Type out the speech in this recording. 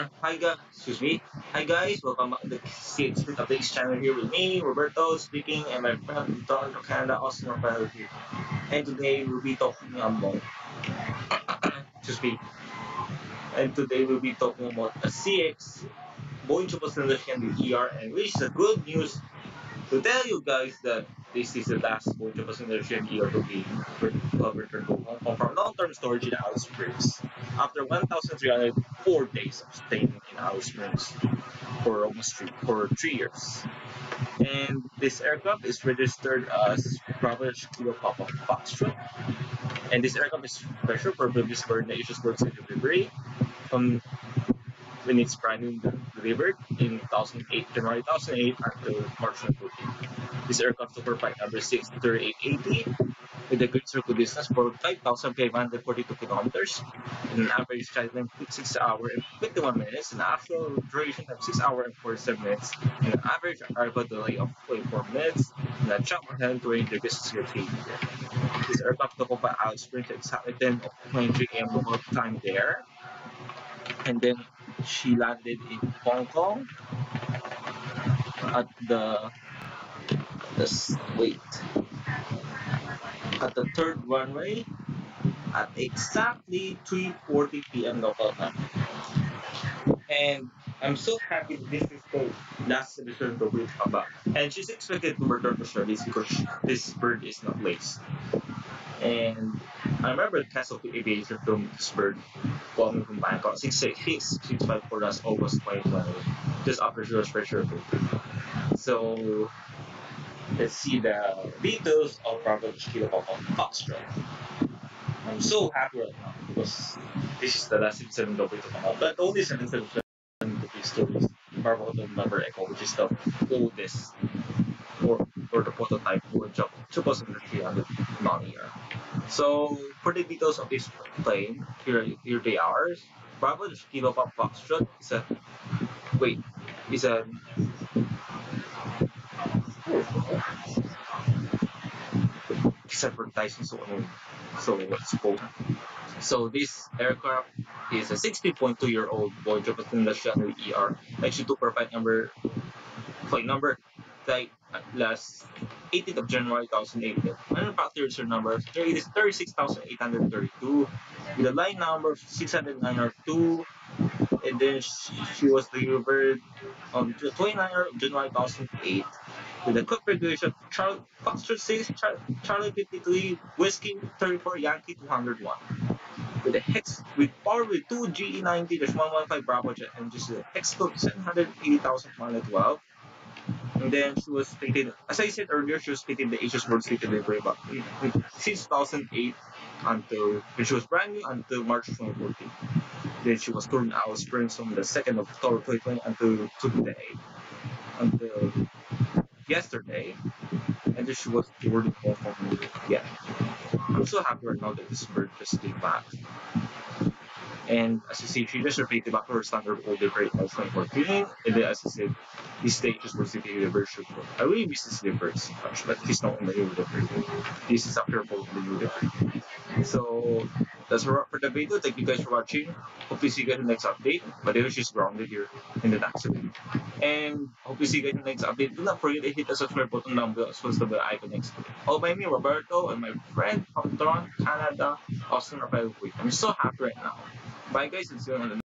Hi guys, excuse me. Hi guys, welcome back to the CX Updates channel here with me, Roberto speaking, and my friend from Toronto, Canada, Austin Rafael here. And today we'll be talking about, excuse me, and today we'll be talking about a CX Boeing 777 ER, and which is a good news to tell you guys that this is the last Boeing 777 ER to be returned to Hong Kong from long-term storage in Alice Springs after 1,304 days of staying in Alice Springs for almost 3 years. And this aircraft is registered as Bravo Kilo Papa Foxtrot. And this aircraft is special for previous for the Asia's World City delivery from when it's brand new delivered in 2008, January 2008 until March 2014. This aircraft took flight number 63880 with a good circle distance for 5,542 kilometers and an average flight length of 6 hours and 51 minutes, an actual duration of 6 hours and 47 minutes, and an average arrival delay of 24 minutes, and a jump ahead during the business year. This aircraft took off at Alice Springs at exactly 10:23 a.m. local time there, and then she landed in Hong Kong at wait at the third runway at exactly 3:40 p.m. local time. And I'm so happy that this is the last return to Brit Haba. And she's expected to return to service because this bird is not laced. And I remember the Castle Aviation from this bird coming from Bangkok 654 last August 2020, just after she was pressure. So let's see the details of Bravo Kilo Papa Foxtrot. I'm so happy right now because this is the last 777 to come out. But only 777 stories Bravo Hotel Number Echo, which is the oldest or the prototype Boeing 777 non-ER. So for the details of this plane, here they are. Bravo Kilo Papa Foxtrot is a it's advertising so what's called. So this aircraft is a 16.2-year-old Boeing 777 ER. Actually, took her flight number like last 18th of January 2008. Manufacturer number 36,832 with a line number 609R2, and then she was delivered on 29th of January 2008 with a configuration Foxtrot 6, Charlie 53, Whiskey 34, Yankee 201. With a hex with power with 2 GE90-115 Bravo jet engines with a hex code 780,112. And then she was stated, as I said earlier, she was stated the Asia's World City delivery about since 2008 until when she was brand new until March 2014. Then she was touring Alice Springs from the 2nd of October 2020 until yesterday, and then she was toured in Hong Kong. Yeah, I'm so happy right now that this bird just came back. And as you see, she just repeated back to her standard older grade of 2014. And then, as I said, this stage was the delivery shoot. I really miss this delivery so much, but he's not in the new delivery. This is after both the new delivery. So that's a wrap for the video. Thank you guys for watching. Hope to see you guys in the next update. But anyway, she's grounded here in the next update. And hope to see you guys in the next update. Do not forget to hit the subscribe button down below as well as the bell icon next to it. All by me, Roberto, and my friend from Toronto, Canada, Austin Rafael. I'm so happy right now. Bye guys, and see you on the